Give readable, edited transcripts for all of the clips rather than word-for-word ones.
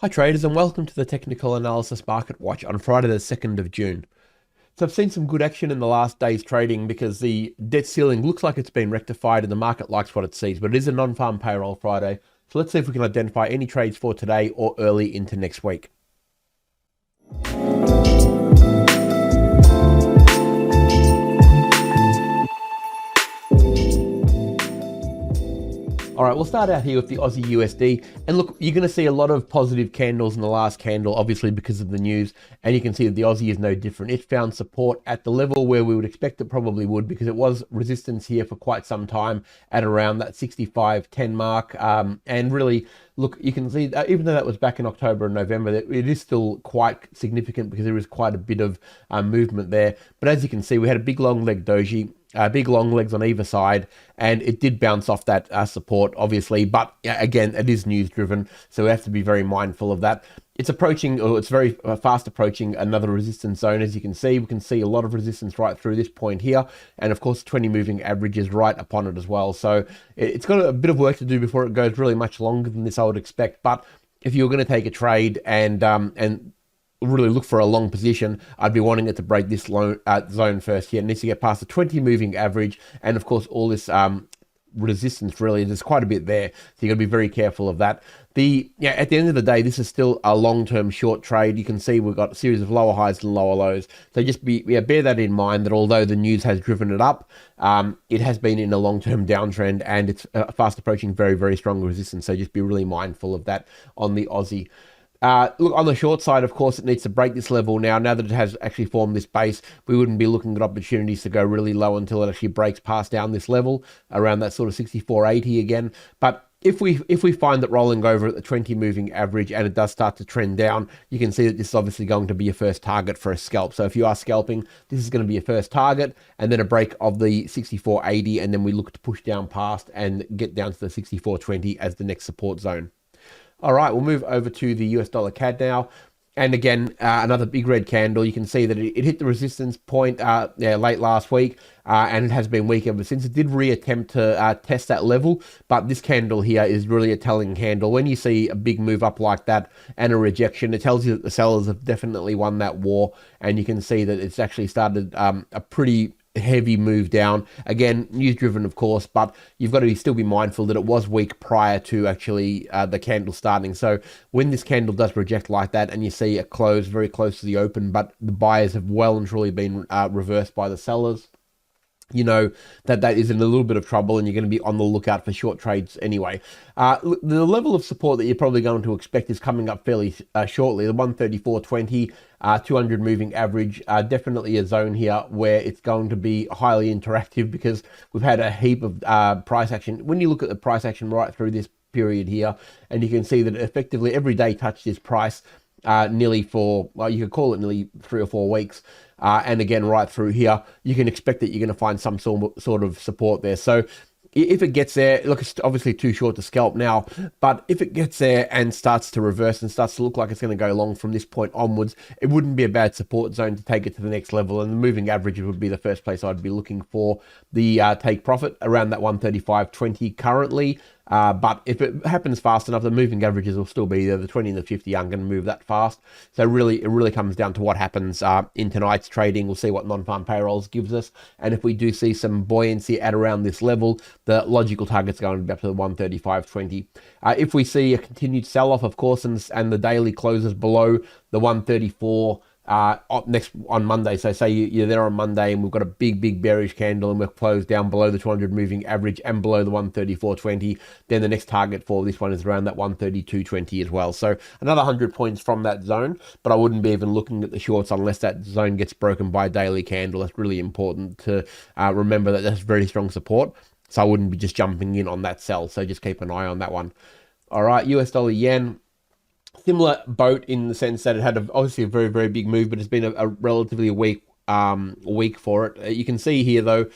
Hi traders and welcome to the Technical Analysis Market Watch on Friday the 2nd of June. So I've seen some good action in the last day's trading because the debt ceiling looks like it's been rectified and the market likes what it sees, but it is a non-farm payroll Friday. So let's see if we can identify any trades for today or early into next week. All right, we'll start out here with the Aussie USD. And look, you're going to see a lot of positive candles in the last candle, obviously because of the news. And you can see that the Aussie is no different. It found support at the level where we would expect it probably would, because it was resistance here for quite some time at around that 65.10 mark. And really, look, you can see, even though that was back in October and November, it is still quite significant because there is quite a bit of movement there. But as you can see, we had a big long leg doji. Big long legs on either side, and it did bounce off that support, obviously, but again, it is news driven, so we have to be very mindful of that. It's approaching, or it's very fast approaching another resistance zone. As you can see, we can see a lot of resistance right through this point here, and of course 20 moving average is right upon it as well. So it's got a bit of work to do before it goes really much longer than this, I would expect. But if you're going to take a trade and really look for a long position, I'd be wanting it to break this zone first here. It needs to get past the 20 moving average, and of course all this resistance, really there's quite a bit there, so you got to be very careful of that. At the end of the day, this is still a long-term short trade. You can see we've got a series of lower highs and lower lows, so just bear that in mind, that although the news has driven it up, it has been in a long-term downtrend, and it's fast approaching very, very strong resistance, so just be really mindful of that on the Aussie. Look, on the short side, of course, it needs to break this level now. Now that it has actually formed this base, we wouldn't be looking at opportunities to go really low until it actually breaks past down this level, around that sort of 64.80 again. But if we find that rolling over at the 20 moving average and it does start to trend down, you can see that this is obviously going to be your first target for a scalp. So if you are scalping, this is going to be your first target, and then a break of the 64.80, and then we look to push down past and get down to the 64.20 as the next support zone. All right, we'll move over to the US dollar CAD now. And again, another big red candle. You can see that it hit the resistance point late last week, and it has been weak ever since. It did reattempt to test that level, but this candle here is really a telling candle. When you see a big move up like that and a rejection, it tells you that the sellers have definitely won that war, and you can see that it's actually started a pretty heavy move down. Again, news driven, of course, but you've got to still be mindful that it was weak prior to actually the candle starting. So when this candle does reject like that and you see it close very close to the open, but the buyers have well and truly been reversed by the sellers, you know that is in a little bit of trouble, and you're going to be on the lookout for short trades anyway. The level of support that you're probably going to expect is coming up fairly shortly. The 134.20, 200 moving average, definitely a zone here where it's going to be highly interactive, because we've had a heap of price action. When you look at the price action right through this period here, and you can see that effectively every day touched this price nearly for, well, you could call it nearly 3 or 4 weeks. And again, right through here, you can expect that you're going to find some sort of support there. So if it gets there, look, it's obviously too short to scalp now, but if it gets there and starts to reverse and starts to look like it's going to go long from this point onwards, it wouldn't be a bad support zone to take it to the next level. And the moving average would be the first place I'd be looking for the take profit, around that 135.20 currently. But if it happens fast enough, the moving averages will still be there. The 20 and the 50 aren't going to move that fast. So really, it really comes down to what happens in tonight's trading. We'll see what non-farm payrolls gives us. And if we do see some buoyancy at around this level, the logical target's going to be up to the 135.20. If we see a continued sell-off, of course, and the daily closes below the 134 next on Monday, so say you're there on Monday and we've got a big bearish candle and we're closed down below the 200 moving average and below the 134.20, then the next target for this one is around that 132.20 as well. So another 100 points from that zone, but I wouldn't be even looking at the shorts unless that zone gets broken by a daily candle. That's really important to remember, that that's very strong support, so I wouldn't be just jumping in on that sell, so just keep an eye on that one. All right, US dollar yen. Similar boat in the sense that it had obviously a very, very big move, but it's been a relatively weak week for it. You can see here though,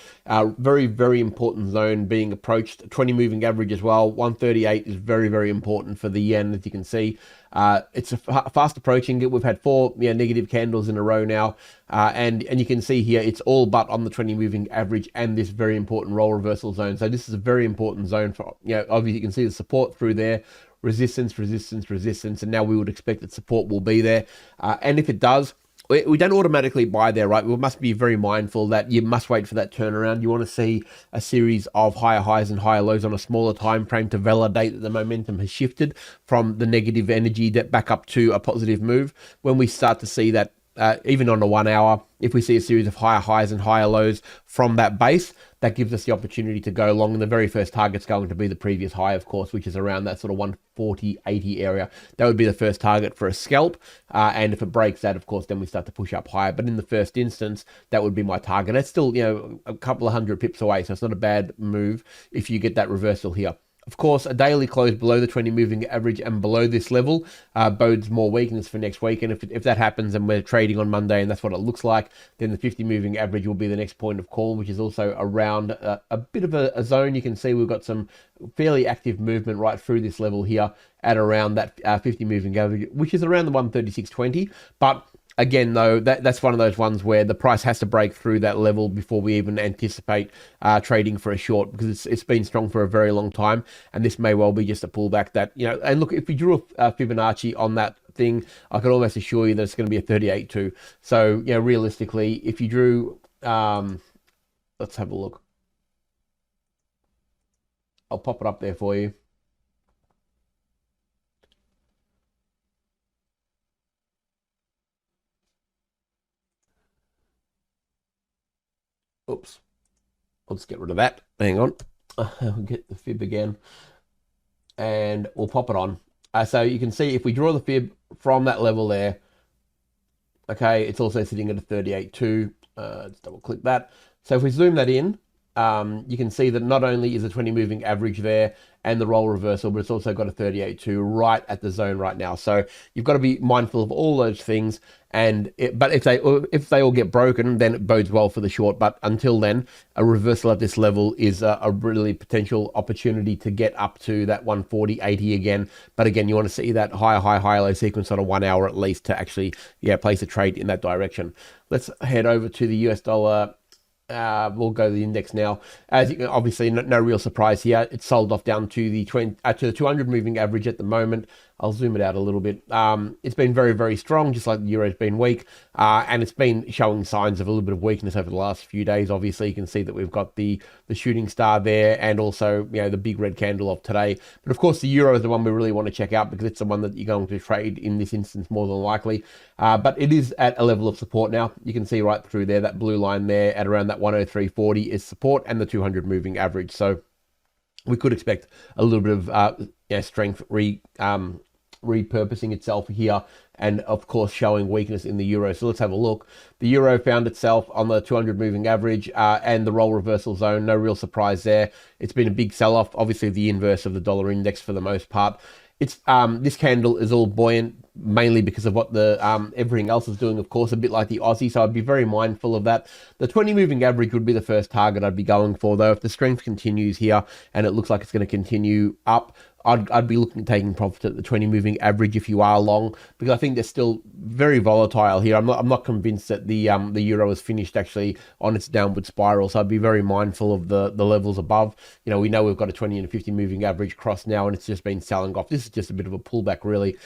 very, very important zone being approached. 20 moving average as well. 138 is very, very important for the yen, as you can see. It's fast approaching it. We've had 4 negative candles in a row now, and you can see here it's all but on the 20 moving average and this very important role reversal zone. So this is a very important zone for, obviously you can see the support through there, resistance, resistance, resistance, and now we would expect that support will be there. And if it does, we don't automatically buy there, right? We must be very mindful that you must wait for that turnaround. You want to see a series of higher highs and higher lows on a smaller time frame to validate that the momentum has shifted from the negative energy that back up to a positive move. When we start to see that, even on a 1 hour, if we see a series of higher highs and higher lows from that base, that gives us the opportunity to go long. And the very first target's going to be the previous high, of course, which is around that sort of 140.80 area. That would be the first target for a scalp. And if it breaks that, of course, then we start to push up higher. But in the first instance, that would be my target. That's still, a couple of hundred pips away. So it's not a bad move if you get that reversal here. Of course, a daily close below the 20 moving average and below this level bodes more weakness for next week. And if that happens and we're trading on Monday and that's what it looks like, then the 50 moving average will be the next point of call, which is also around a bit of a zone. You can see we've got some fairly active movement right through this level here at around that 50 moving average, which is around the 136.20. But again, though, that's one of those ones where the price has to break through that level before we even anticipate trading for a short, because it's been strong for a very long time, and this may well be just a pullback that, and look, if we drew a Fibonacci on that thing, I can almost assure you that it's going to be a 38.2. So, realistically, if you drew, let's have a look. I'll pop it up there for you. Oops, I'll just get rid of that. Hang on, I'll get the fib again, and we'll pop it on. So you can see if we draw the fib from that level there, okay, it's also sitting at a 38.2. Let's double click that. So if we zoom that in, you can see that not only is the 20 moving average there and the roll reversal, but it's also got a 38.2 right at the zone right now. So you've got to be mindful of all those things. But if they all get broken, then it bodes well for the short. But until then, a reversal at this level is a really potential opportunity to get up to that 140.80 again. But again, you want to see that higher high, higher low sequence on a 1 hour at least to actually, place a trade in that direction. Let's head over to the US dollar. We'll go to the index now. As you can, obviously, no real surprise here. It's sold off down to the 200 moving average at the moment. I'll zoom it out a little bit. It's been very, very strong, just like the euro's been weak, and it's been showing signs of a little bit of weakness over the last few days. Obviously, you can see that we've got the shooting star there, and also the big red candle of today. But of course, the euro is the one we really want to check out, because it's the one that you're going to trade in this instance more than likely. But it is at a level of support now. You can see right through there, that blue line there at around that 103.40 is support, and the 200 moving average. So we could expect a little bit of strength repurposing itself here, and of course showing weakness in the euro. So let's have a look. The euro found itself on the 200 moving average and the roll reversal zone. No real surprise there. It's been a big sell-off, obviously the inverse of the dollar index for the most part. It's this candle is all buoyant mainly because of what the everything else is doing, of course, a bit like the Aussie. So I'd be very mindful of that. The 20 moving average would be the first target I'd be going for, though. If the strength continues here and it looks like it's going to continue up, I'd be looking at taking profit at the 20 moving average if you are long, because I think they're still very volatile here. I'm not convinced that the euro is finished actually on its downward spiral. So I'd be very mindful of the levels above. We know we've got a 20 and a 50 moving average cross now, and it's just been selling off. This is just a bit of a pullback, really.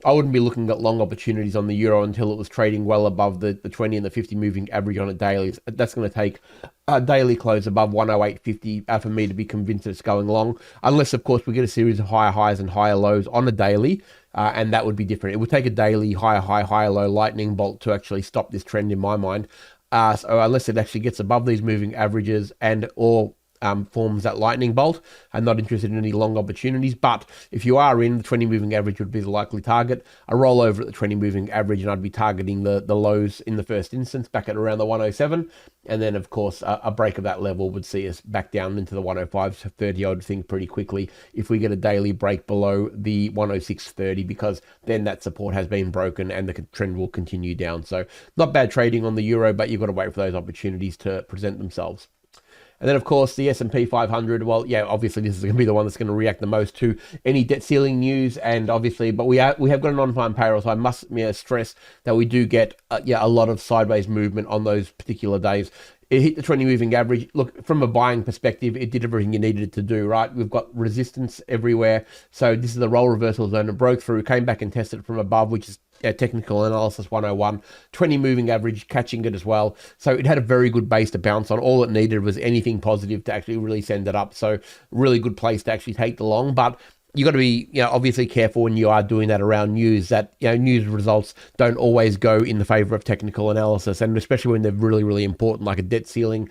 I wouldn't be looking at long opportunities on the euro until it was trading well above the 20 and the 50 moving average on a daily. That's going to take a daily close above 108.50 for me to be convinced that it's going long. Unless, of course, we get a series of higher highs and higher lows on a daily, and that would be different. It would take a daily higher high, higher low lightning bolt to actually stop this trend in my mind. So unless it actually gets above these moving averages and or forms that lightning bolt. I'm not interested in any long opportunities, but if you are in, the 20 moving average would be the likely target. A rollover at the 20 moving average, and I'd be targeting the lows in the first instance back at around the 107, and then of course a break of that level would see us back down into the 105.30 odd thing pretty quickly if we get a daily break below the 106.30, because then that support has been broken and the trend will continue down. So not bad trading on the euro, but you've got to wait for those opportunities to present themselves. And then, of course, the S&P 500, well, yeah, obviously this is going to be the one that's going to react the most to any debt ceiling news. And obviously, but we have got a non-farm payroll, so I must stress that we do get a lot of sideways movement on those particular days. It hit the 20 moving average. Look, from a buying perspective, it did everything you needed it to do, right? We've got resistance everywhere. So this is the role reversal zone. It broke through, came back and tested from above, which is technical analysis 101, 20 moving average catching it as well. So it had a very good base to bounce on. All it needed was anything positive to actually really send it up. So really good place to actually take the long, but you got to be, obviously careful when you are doing that around news, that, news results don't always go in the favor of technical analysis, and especially when they're really, really important, like a debt ceiling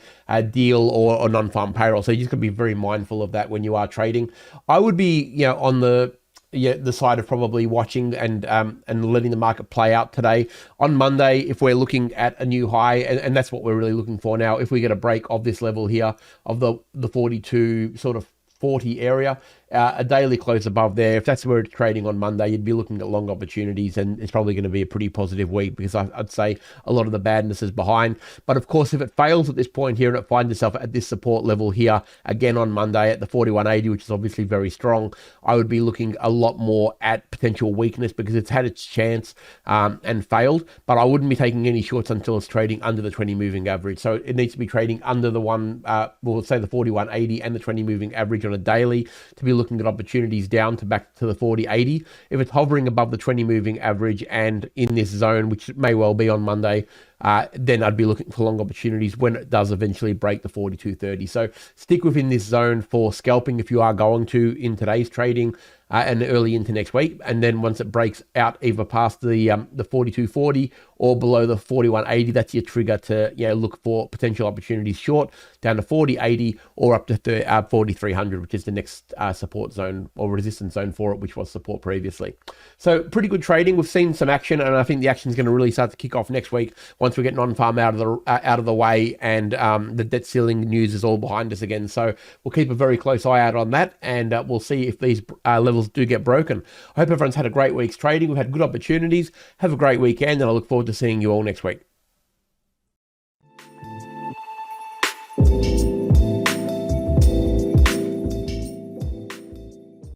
deal or non-farm payroll. So you just got to be very mindful of that when you are trading. I would be, on the side of probably watching and letting the market play out today. On Monday, if we're looking at a new high, and that's what we're really looking for now, if we get a break of this level here of the 42 sort of 40 area, a daily close above there, if that's where it's trading on Monday, you'd be looking at long opportunities, and it's probably going to be a pretty positive week, because I'd say a lot of the badness is behind. But of course, if it fails at this point here and it finds itself at this support level here again on Monday at the 41.80, which is obviously very strong, I would be looking a lot more at potential weakness, because it's had its chance and failed. But I wouldn't be taking any shorts until it's trading under the 20 moving average. So it needs to be trading under the we'll say the 41.80 and the 20 moving average on a daily to be looking at opportunities down to back to the 40.80. If it's hovering above the 20 moving average and in this zone, which may well be on Monday, then I'd be looking for long opportunities when it does eventually break the 42.30. So stick within this zone for scalping if you are going to in today's trading and early into next week. And then once it breaks out either past the 42.40 or below the 41.80, that's your trigger to look for potential opportunities short down to 40.80 or up to 4,300, which is the next support zone or resistance zone for it, which was support previously. So pretty good trading. We've seen some action, and I think the action is going to really start to kick off next week once we get non-farm out of the way, and the debt ceiling news is all behind us again. So we'll keep a very close eye out on that, and we'll see if these levels do get broken. I hope everyone's had a great week's trading. We've had good opportunities. Have a great weekend, and I look forward to seeing you all next week.